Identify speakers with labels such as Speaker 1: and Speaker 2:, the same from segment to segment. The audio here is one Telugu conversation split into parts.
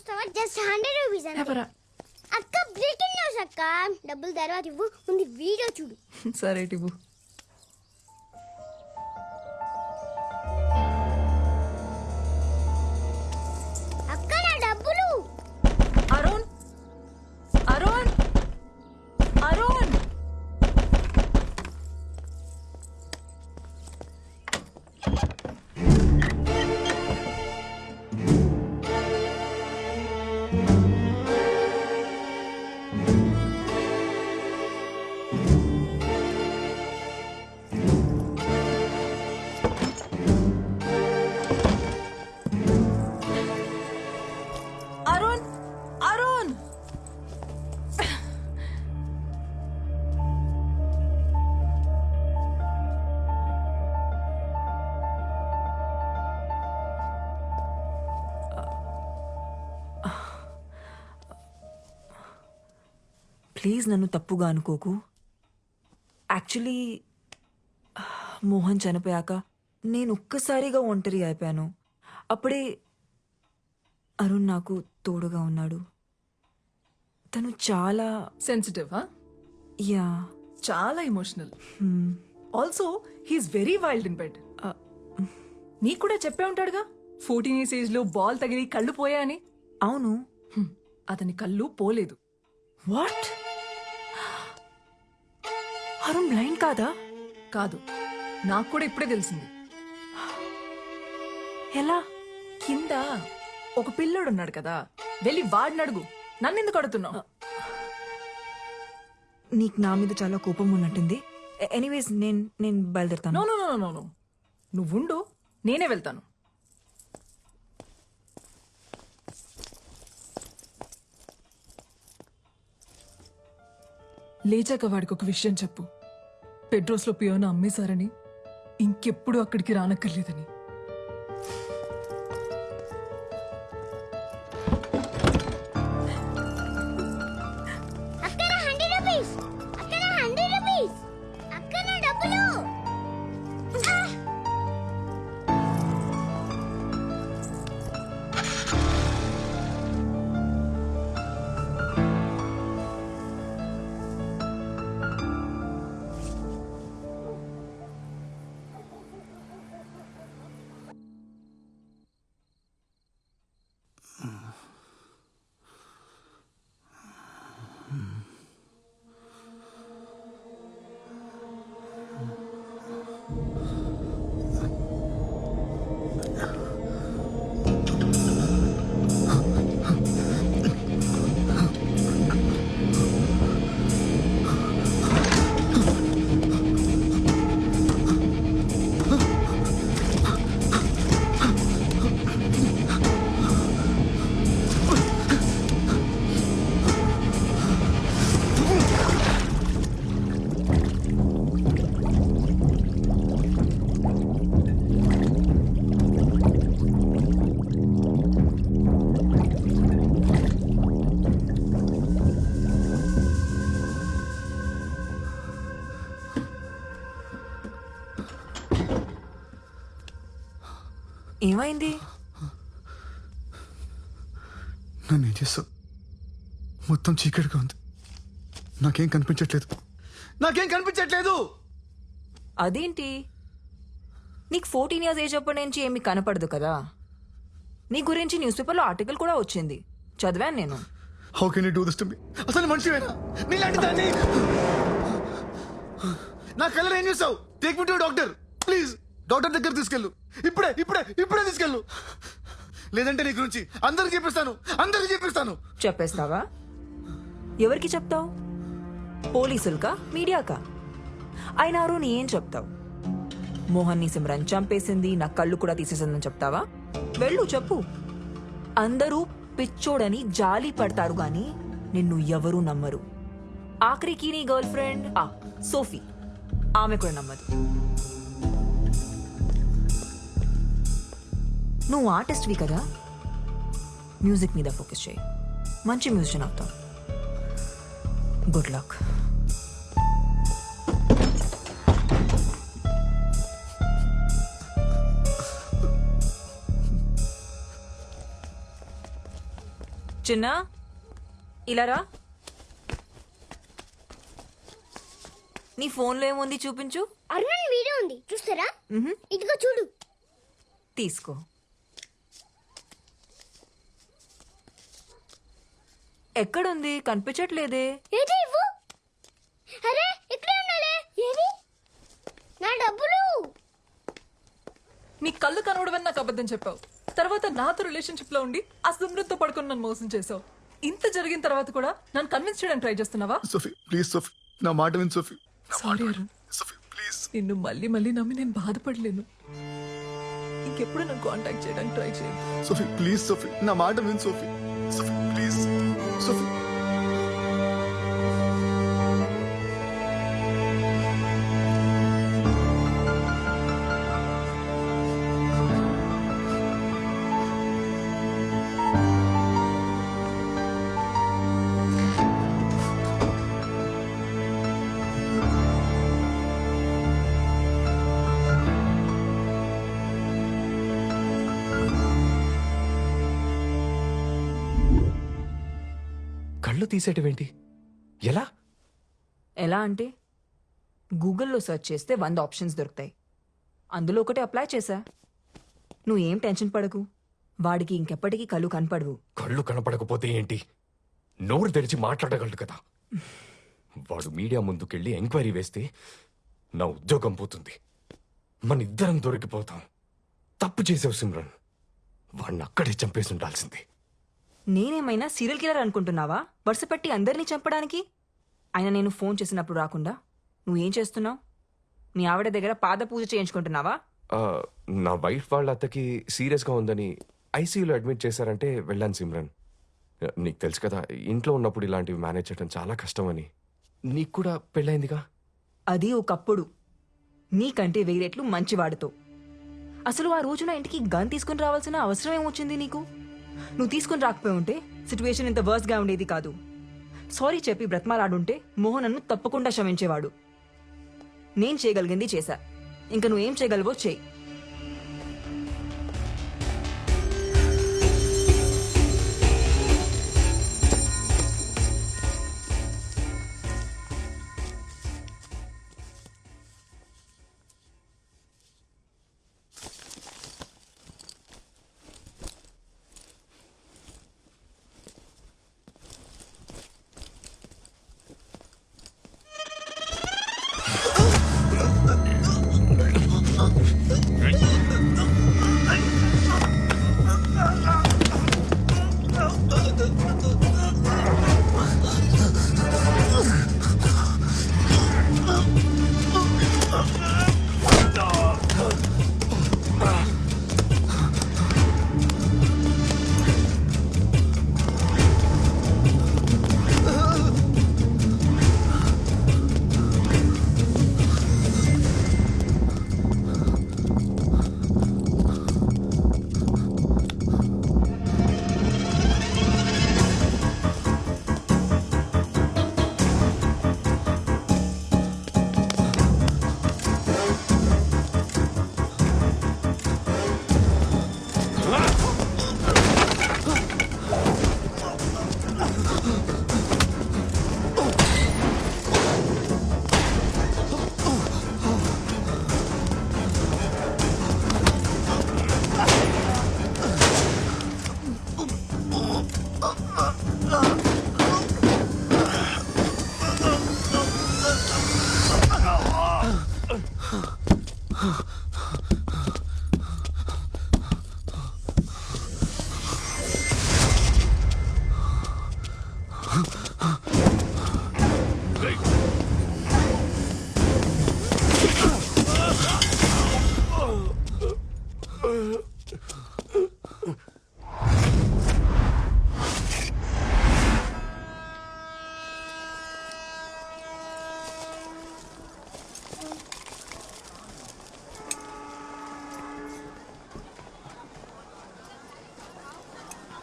Speaker 1: చూస్తావా? జస్ట్ 100 రూపీస్ అంతే.
Speaker 2: ఎవరా?
Speaker 1: అక్క బ్రేకింగ్ న్యూస్ అక్క. డబ్బులు తర్వాత ఇవ్వు, ముందు వీడియో చూడు.
Speaker 2: సరే ఇవ్వు.
Speaker 1: అక్క నా డబ్బులు.
Speaker 2: అరుణ్ అరుణ్ అరుణ్ అరుణ్ అరుణ్ ప్లీజ్ నన్ను తప్పుగా అనుకోకు. యాక్చువల్లీ మోహన్ చనిపోయాక నేను ఒక్కసారిగా ఒంటరి అయిపోయాను. అప్పుడే అరుణ్ నాకు తోడుగా ఉన్నాడు. తను చాలా
Speaker 3: సెన్సిటివ్.
Speaker 2: యా
Speaker 3: చాలా emotional. Also he's very wild in bed. నీకు కూడా చెప్పే ఉంటాడుగా 14 years ఏజ్ లో బాల్ తగిలి కళ్ళు పోయా అని.
Speaker 2: అవును.
Speaker 3: అతని కళ్ళు పోలేదు.
Speaker 2: వాట్? అరుణ్ బ్లైండ్ కాదా?
Speaker 3: కాదు, నాకు కూడా ఇప్పుడే తెలిసింది.
Speaker 2: ఎలా?
Speaker 3: కింద ఒక పిల్లోడు ఉన్నాడు కదా, వెళ్ళి వాడిని అడుగు. నన్నెందుకు అడుగుతున్నావు?
Speaker 2: నీకు నా మీద చాలా కోపం ఉన్నట్టుంది. ఎనీవేస్ నేను బయలుదేరుతాను.
Speaker 3: No no no no no, నువ్వుండు, నేనే వెళ్తాను. లేచాక వాడికి ఒక విషయం చెప్పు. పెడ్రోస్ లో పియోన అమ్మేశారని, ఇంకెప్పుడు అక్కడికి రానక్కర్లేదని.
Speaker 1: అక్క నా 100 రూపీస్. అక్క నా 100 రూపీస్. అక్క నా డబ్బులు.
Speaker 2: ఏమైంది?
Speaker 4: నన్ను ఏం చేస్తావు? మొత్తం చీకటిగా ఉంది. నాకేం కనిపించట్లేదు.
Speaker 2: అదేంటి? నీకు 14 years ఏజ్ అప్పటి నుంచి ఏమి కనపడదు కదా. నీ గురించి న్యూస్ పేపర్లో ఆర్టికల్ కూడా వచ్చింది, చదివాను నేను.
Speaker 4: How can you do this to me? అసలు మనిషివేనా నీలాంటి దాన్ని? నా కలర్ ఏం చేసావు? Take me to doctor please. Doctor దగ్గర తీసుకెళ్ళు. ఇప్పుడే తీసుకెళ్ళు. లేదంటే నీ గురించి అందరికి చెప్పిస్తాను.
Speaker 2: చెప్పేస్తావా? ఎవరికి చెప్తావు? పోలీసులకా, మీడియాకా? అయినా నీ ఏం చెప్తావు? మోహన్ ని సిమ్రన్ చంపేసింది, నా కళ్ళు కూడా తీసేసిందని చెప్తావా? వెళ్ళు చెప్పు. అందరూ పిచ్చోడని జాలి పడతారు గాని నిన్ను ఎవరూ నమ్మరు. ఆఖరికి నీ గర్ల్ ఫ్రెండ్ సోఫీ, ఆమె కూడా నమ్మదు. నువ్వు ఆర్టిస్ట్వి కదా, మ్యూజిక్ మీద ఫోకస్ చేయి. మంచి మ్యూజిషియన్ అవుతావు. Good luck. చిన్న ఇలా రా. నీ ఫోన్లో ఏముంది చూపించు.
Speaker 1: అరుణ్ వీడియో ఉంది చూస్తారా?
Speaker 2: మ్హూ.
Speaker 1: ఇదిగో చూడు.
Speaker 2: తీసుకో. ఎక్కడుంది? కనిపించట్లేదే.
Speaker 1: ఏది ఇవ్వు. అరే ఇక్కడే ఉండాలి. ఏది? నా డబ్బులు.
Speaker 3: నీ కళ్ళు కనబడవని నాకు అబద్ధం చెప్పావు. తర్వాత నాతో రిలేషన్షిప్ లో ఉండి ఆ సిమ్రన్తో పడుకొని నన్ను మోసం చేసావు. ఇంత జరిగిన తర్వాత కూడా నన్ను కన్విన్స్ చేయడానికి ట్రై చేస్తున్నావా?
Speaker 4: సోఫీ ప్లీజ్ సోఫీ నా మాట విను Sophie.
Speaker 3: Sorry Arun,
Speaker 4: Sophie please.
Speaker 3: నిన్ను మళ్ళీ మళ్ళీ నమ్మి నేను బాధపడలేను. ఇంకెప్పుడు నన్ను కాంటాక్ట్ చేయడానికి ట్రై చేయండి.
Speaker 4: సోఫీ ప్లీజ్ సోఫీ నా మాట విను సోఫీ. Sophie please Sophie.
Speaker 5: కళ్ళు తీసేటివేంటి? ఎలా?
Speaker 2: ఎలా అంటే గూగుల్లో సెర్చ్ చేస్తే 100 ఆప్షన్స్ దొరుకుతాయి. అందులో ఒకటి అప్లై చేశా. నువ్వేం టెన్షన్ పడకు. వాడికి ఇంకెప్పటికీ కళ్ళు కనపడవు.
Speaker 5: కళ్ళు కనపడకపోతే ఏంటి? నోరు తెరిచి మాట్లాడగలడు కదా. వాడు మీడియా ముందుకెళ్ళి ఎంక్వైరీ వేస్తే నా ఉద్యోగం పోతుంది. మన ఇద్దరం దొరికిపోతాం. తప్పు చేసావు సిమ్రన్. వాడిని అక్కడే చంపేసి ఉండాల్సింది.
Speaker 2: నేనేమైనా సీరియల్ కిల్లర్ అనుకుంటున్నావా? వరుసపెట్టి అందరినీ చంపడానికి? ఆయన నేను ఫోన్ చేసినప్పుడు రాకుండా నువ్వేం చేస్తున్నావు? మీ ఆవిడ దగ్గర పాద పూజ చేయించుకుంటున్నావా?
Speaker 5: ఆ, నా వైఫ్ వాళ్ళ అత్తకి సీరియస్గా ఉందని ఐసీయూలో అడ్మిట్ చేశారంటే వెళ్ళాను సిమ్రన్. నీకు తెలుసు కదా, ఇంట్లో ఉన్నప్పుడు ఇలాంటివి మేనేజ్ చేయడం చాలా కష్టమని. నీకు కూడా పెళ్ళైందిగా.
Speaker 2: అది ఒకప్పుడు. నీకంటే వేరేట్లు మంచివాడితో. అసలు ఆ రోజున ఇంటికి గన్ తీసుకుని రావాల్సిన అవసరం ఏమొచ్చింది నీకు? నువ్వు తీసుకుని రాకపోయి ఉంటే సిచ్యువేషన్ ఇంత వర్స్ గా ఉండేది కాదు. సారీ చెప్పి బ్రతమాలాడుంటే మోహన్ నన్ను తప్పకుండా క్షమించేవాడు. నేను చేయగలిగింది చేశా. ఇంకా నువ్వేం చేయగలవో చేయి.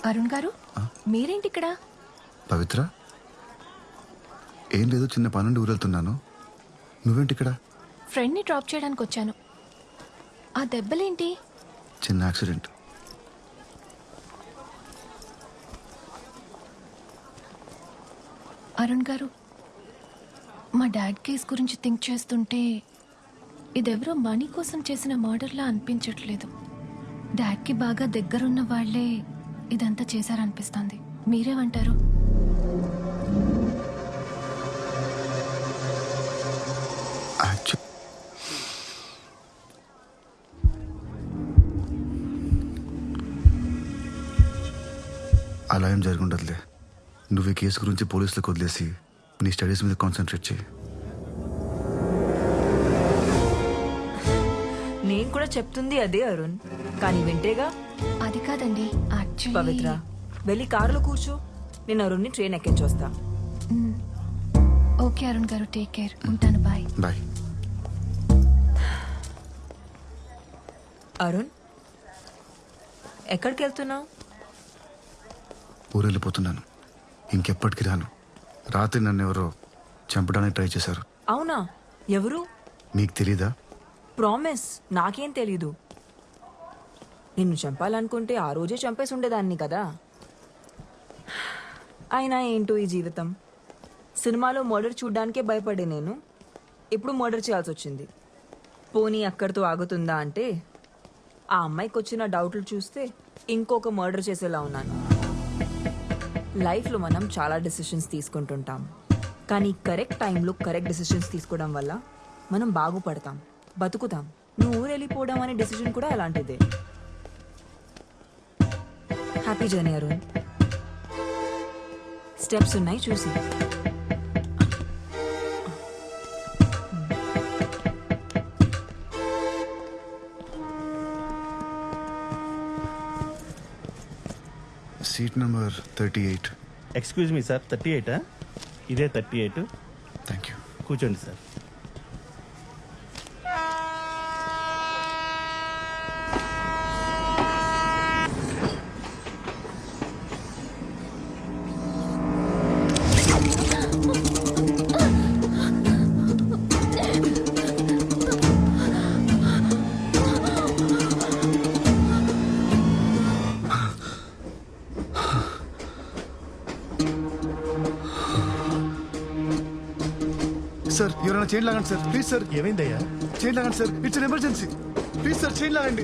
Speaker 6: అరుణ్ గారు, మీరేంటి ఇక్కడ?
Speaker 4: పవిత్ర, ఏం లేదు, చిన్న పనుండి ఊరెళ్తున్నాను. నువ్వేంటి ఇక్కడ?
Speaker 6: ఫ్రెండ్ని డ్రాప్ చేయడానికి వచ్చాను. ఆ దెబ్బలేంటి?
Speaker 4: చిన్న యాక్సిడెంట్.
Speaker 6: అరుణ్ గారు, మా డాడ్ కేస్ గురించి థింక్ చేస్తుంటే ఇదెవరో మనీ కోసం చేసిన మర్డర్లా అనిపించట్లేదు. డాడ్కి బాగా దగ్గరున్న వాళ్ళే ఇదంతా చేశారనిపిస్తుంది. మీరేమంటారు?
Speaker 4: అలా ఏం జరుగుండదులే. నువ్వు ఈ కేసు గురించి పోలీసులకు వదిలేసి నీ స్టడీస్ మీద కాన్సన్ట్రేట్ చేయి.
Speaker 2: నేను కూడా చెప్తుంది అదే అరుణ్, కానీ వింటేగా.
Speaker 6: అది కాదండి,
Speaker 2: పవిత్ర,
Speaker 6: యాక్చువల్లీ
Speaker 2: వెళ్ళి కారులో కూర్చో. నేను అరుణ్ని ట్రైన్ ఎక్కించొస్తా.
Speaker 6: ఓకే అరుణ్ గారు, టేక్ కేర్. ఉంటాను, బాయ్.
Speaker 4: బాయ్.
Speaker 2: అరుణ్, ఎక్కడికి వెళ్తున్నావు?
Speaker 4: ఊరు వెళ్ళిపోతున్నాను. ఇంకెప్పటికి రాను. రాత్రి నన్ను ఎవరో చంపడానికి ట్రై చేశారు.
Speaker 2: అవునా? ఎవరు?
Speaker 4: నీకు తెలీదా?
Speaker 2: ప్రామిస్, నాకేం తెలీదు. నిన్ను చంపాలనుకుంటే ఆ రోజే చంపేసి ఉండేదాన్ని కదా. అయినా ఏంటో ఈ జీవితం. సినిమాలో మర్డర్ చూడ్డానికే భయపడే నేను ఇప్పుడు మర్డర్ చేయాల్సి వచ్చింది. పోనీ అక్కడితో ఆగుతుందా అంటే ఆ అమ్మాయికి వచ్చిన డౌట్లు చూస్తే ఇంకొక మర్డర్ చేసేలా ఉన్నాను. లైఫ్లో మనం చాలా డెసిషన్స్ తీసుకుంటుంటాం, కానీ కరెక్ట్ టైంలో కరెక్ట్ డెసిషన్స్ తీసుకోవడం వల్ల మనం బాగుపడతాం, బతుకుతాం. నువ్వు ఊరు వెళ్ళిపోవడం అనే డెసిషన్ కూడా అలాంటిదే. Happy journey Arun. స్టెప్స్ ఉన్నాయి చూసి.
Speaker 4: Seat number 38.
Speaker 7: Excuse me sir, 38 ఇదే 38.
Speaker 4: Thank you.
Speaker 7: కూర్చోండి సార్.
Speaker 4: సార్, ఎవరైనా చైన్ లాగండి సార్, ప్లీజ్ సార్.
Speaker 7: ఏమైందయ్యా?
Speaker 4: చైన్ లాగండి sir, it's an emergency. Please sir, chain లాగండి.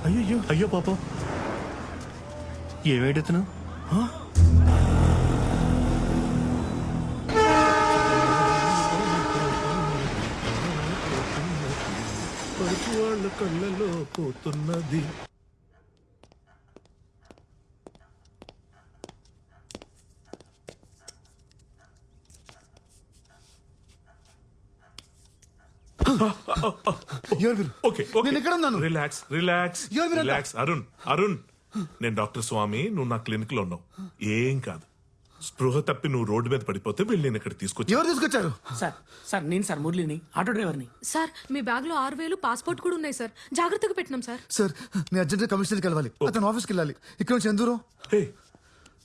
Speaker 7: అయ్యో అయ్యో పాపం, ఏమేడుతున్నావు? వాళ్ళ కళ్ళలో పోతున్నది.
Speaker 4: ఎవరు మీరు?
Speaker 8: ఓకే
Speaker 4: నేను ఎక్కడ ఉన్నాను?
Speaker 8: రిలాక్స్ రిలాక్స్
Speaker 4: ఎవరు మీరంతా?
Speaker 8: రిలాక్స్. అరుణ్ అరుణ్, నేను డాక్టర్ స్వామి, నువ్వు నా క్లినిక్ లో ఉన్నావు. ఏం కాదు. స్పృహ తప్పి నువ్వు రోడ్డు మీద పడిపోతే వెళ్ళి నేను ఇక్కడ తీసుకొచ్చి.
Speaker 4: ఎవరు తీసుకొచ్చారు?
Speaker 9: సార్ నేను సార్ మురళిని, ఆటో డ్రైవర్ని.
Speaker 10: సార్ మీ బ్యాగ్ లో 6,000 పాస్పోర్ట్ కూడా ఉన్నాయి సార్. జాగ్రత్తగా పెట్టినాం సార్.
Speaker 4: సార్, నేను అర్జెంట్ కమిషనర్కి వెళ్ళాలి. అతను ఆఫీస్కి వెళ్ళాలి. ఇక్కడ నుంచి ఎంత దూరం?
Speaker 8: హే,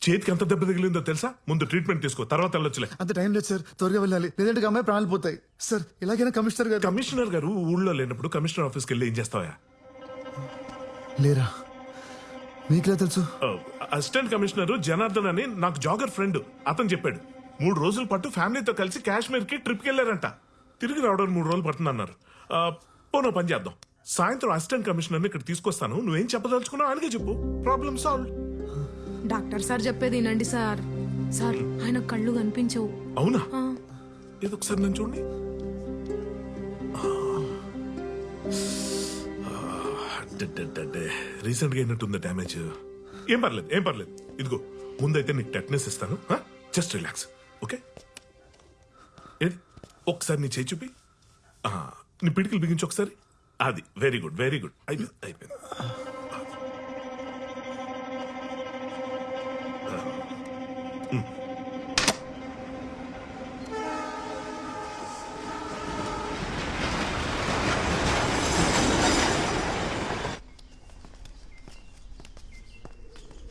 Speaker 8: చేతికి ఎంత దెబ్బ తగిలిందో తెలుసా? ముందు ట్రీట్మెంట్ తీసుకో, తర్వాత వెళ్ళొచ్చులే.
Speaker 4: అంత టైం లేదు సార్, త్వరగా వెళ్ళాలి, లేదంటే అమ్మాయి ప్రాణాలు పోతాయి. సార్, ఎలాగైనా కమిషనర్ గారు.
Speaker 8: కమిషనర్ గారు ఊళ్ళో లేనప్పుడు కమిషనర్ ఆఫీస్కి వెళ్ళి ఏం చేస్తావా?
Speaker 4: లేరా? మీకులా తెలుసు?
Speaker 8: అసిస్టెంట్ కమిషనర్ జనార్దన్ అని నాకు జాగర్ ఫ్రెండ్, అతను చెప్పాడు. 3 రోజుల పాటు ఫ్యామిలీతో కలిసి కాశ్మీర్ కి ట్రిప్ కి వెళ్ళారంట. తిరిగి రావడానికి 3 రోజులు పడుతుందన్నారు. పోనో పని చేద్దాం, సాయంత్రం అసిస్టెంట్ కమిషనర్ ఇక్కడ తీసుకొస్తాను. నువ్వేం చెప్పదలుచుకున్నావు ఆయనకే చెప్పు, ప్రాబ్లం సాల్వ్.
Speaker 10: డాక్టర్ సార్ చెప్పేది వినండి సార్. సార్ ఆయన కళ్ళు కనిపించవు.
Speaker 8: అవునా?
Speaker 10: ఆ.
Speaker 8: ఏదో ఒకసారి నేను చూడండి. రీసెంట్ గా అయినట్టుంది డ్యామేజ్. ఏం పర్లేదు ఏం పర్లేదు. ఇదిగో ముందైతే నీకు టెట్నెస్ ఇస్తాను. Just relax, okay? ఏది ఒకసారి నీ చేయి చూపి. నీ పిడికిలు బిగించి ఒకసారి. అది వెరీ గుడ్ వెరీ గుడ్. అయిపోయింది అయిపోయింది.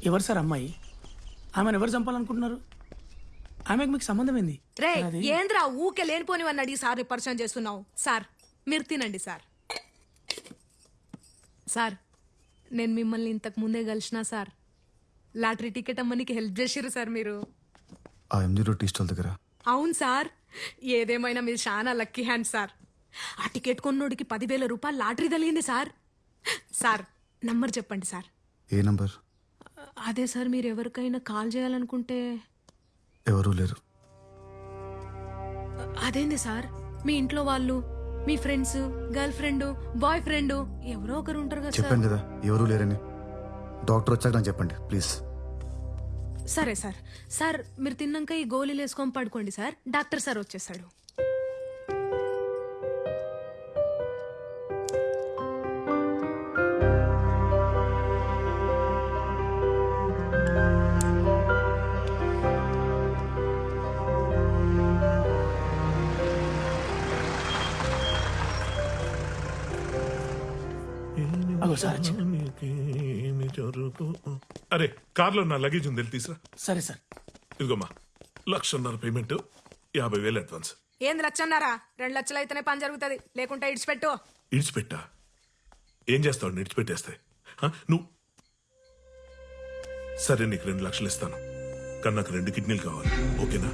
Speaker 9: ఎవరు సార్ అమ్మాయి? ఆమెను ఎవరు చంపాలనుకుంటున్నారు? ఆమెకు మీకు సంబంధం ఏంది
Speaker 10: రే
Speaker 9: అది
Speaker 10: ఏంద్రా ఊకే లేనిపోనివని అడిగి సార్ పరిచయం చేస్తున్నావు సార్ మీరు తినండి సార్ సార్ నేను మిమ్మల్ని ఇంతకు ముందే కలిసిన సార్ లాటరీ టికెట్ అమ్మనికి హెల్ప్ చేసిర్రు సార్ మీరు
Speaker 4: ఆ ఎంజీ టీ స్టాల్ దగ్గర
Speaker 10: అవును సార్ ఏదేమైనా మీరు చాలా లక్కీ హ్యాండ్ సార్ ఆ టికెట్ కొన్నోడికి 10,000 రూపాయలు లాటరీ తగిలింది సార్ సార్ నంబర్ చెప్పండి సార్
Speaker 4: ఏ నంబర్?
Speaker 10: అదే సార్ మీరు ఎవరికైనా కాల్ చేయాలనుకుంటే
Speaker 4: ఎవరూ లేరు.
Speaker 10: అదేంది సార్ మీ ఇంట్లో వాళ్ళు మీ friends girlfriend boyfriend ఎవరో ఒకరు ఉంటారు కదా సార్
Speaker 4: చెప్పాను కదా ఎవరూ లేరని. డాక్టర్ వచ్చాక నాకు చెప్పండి ప్లీజ్.
Speaker 10: సరే సార్ సార్ మీరు తిన్నాక ఈ గోళీలు వేసుకొని పడుకోండి సార్ డాక్టర్ సార్ వచ్చేసాడు
Speaker 9: అగో సార్ వచ్చారు.
Speaker 8: నీకేమి జరుగు అరే కార్లో నా లగేజ్ ఉంది వెళ్ళి తీసురా.
Speaker 9: సరే సార్
Speaker 8: ఇదిగోమ్మా 1,00,000 పేమెంట్ 50,000 అడ్వాన్స్.
Speaker 10: ఏంది లచ్చన్నారా 2 లక్షలు అయితేనే పని జరుగుతుంది లేకుంటే ఇడిచిపెట్టు
Speaker 8: ఇడిచిపెట్టా ఏం చేస్తావు ఇడిచిపెట్టేస్తే నువ్వు సరే నీకు 2 లక్షలు ఇస్తాను కానీ నాకు 2 కిడ్నీలు కావాలి ఓకేనా?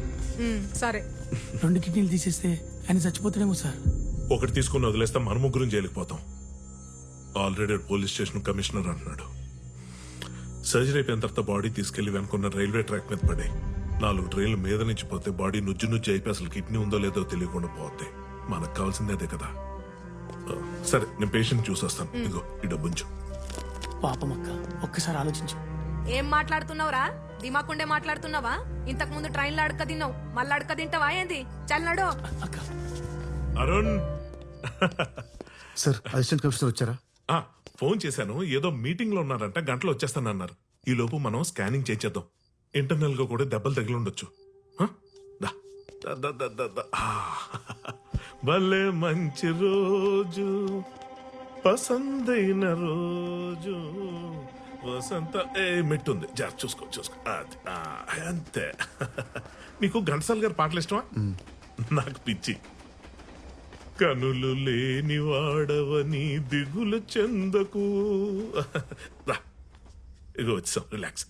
Speaker 10: సరే
Speaker 9: 2 కిడ్నీలు తీసేస్తే ఆయన చచ్చిపోతాడేమో సార్.
Speaker 8: ఒకటి తీసుకుని వదిలేస్తే మన ముగ్గురం జైలుకుపోతాం. ఆల్రెడీ పోలీస్ స్టేషన్ కమిషనర్ అంటున్నాడు. సర్జరీ అయిపోయిన తర్వాత బాడీ తీసుకెళ్లి వెనుకున్న రైల్వే ట్రాక్ మీద పడే 4 ట్రైన్ల మీద నుంచి పోతే బాడీ నుజ్జు నుజ్జు అయిపోయి అసలు కిడ్నీ ఉందో లేదో తెలియకుండా పోతే మనకు కావాల్సిందే అదే కదా. సరే నేను పేషెంట్ చూసొస్తాను. ఇదిగో ఈ డబ్బుంచు.
Speaker 9: పాపం అక్క ఒక్కసారి ఆలోచించు.
Speaker 10: ఏం మాట్లాడుతున్నావురా దిమాకుండే మాట్లాడుతున్నావా ఇంతకు ముందు ట్రైన్లో అడక తిన్నావు మళ్ళీ అడక తింటావా ఏంది చల్లడు
Speaker 9: అక్క
Speaker 8: అరుణ్
Speaker 4: సార్ అసిస్టెంట్ కమిషనర్ వచ్చారా?
Speaker 8: ఫోన్ చేశాను ఏదో మీటింగ్ లో ఉన్నారంట గంటలో వచ్చేస్తానన్నారు. ఈ లోపు మనం స్కానింగ్ చేసేద్దాం. ఇంటర్నల్ గా కూడా దెబ్బలు తగిలి ఉండొచ్చు. దా, దా, దా, దా, దా, దా. భలే మంచి రోజు పసందైన రోజు వసంత మెట్టుంది జాగ్రత్త చూసుకో చూసుకో అది, అంతే. నీకు ఘంటసాల గారి పాటలు ఇష్టమా? నాకు పిచ్చి. కనులు లేని వాడవని దిగులు చెందకు. ఇదిగో వచ్చాం రిలాక్స్.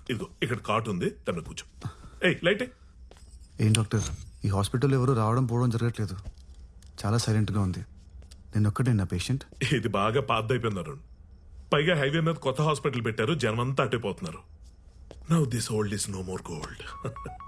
Speaker 8: ఇదిగో ఇక్కడ కాట్ ఉంది తన కూర్చో. ఏయ్ లైట్
Speaker 4: ఏం డాక్టర్ ఈ హాస్పిటల్ ఎవరు రావడం పోవడం జరగట్లేదు. చాలా సైలెంట్గా ఉంది. నేను ఒక్కటే నా పేషెంట్.
Speaker 8: ఇది బాగా పాతైపోయినారు. పైగా హైవే మీద కొత్త హాస్పిటల్ పెట్టారు. జనమంతా అట్టిపోతున్నారు. Now this old is no more gold.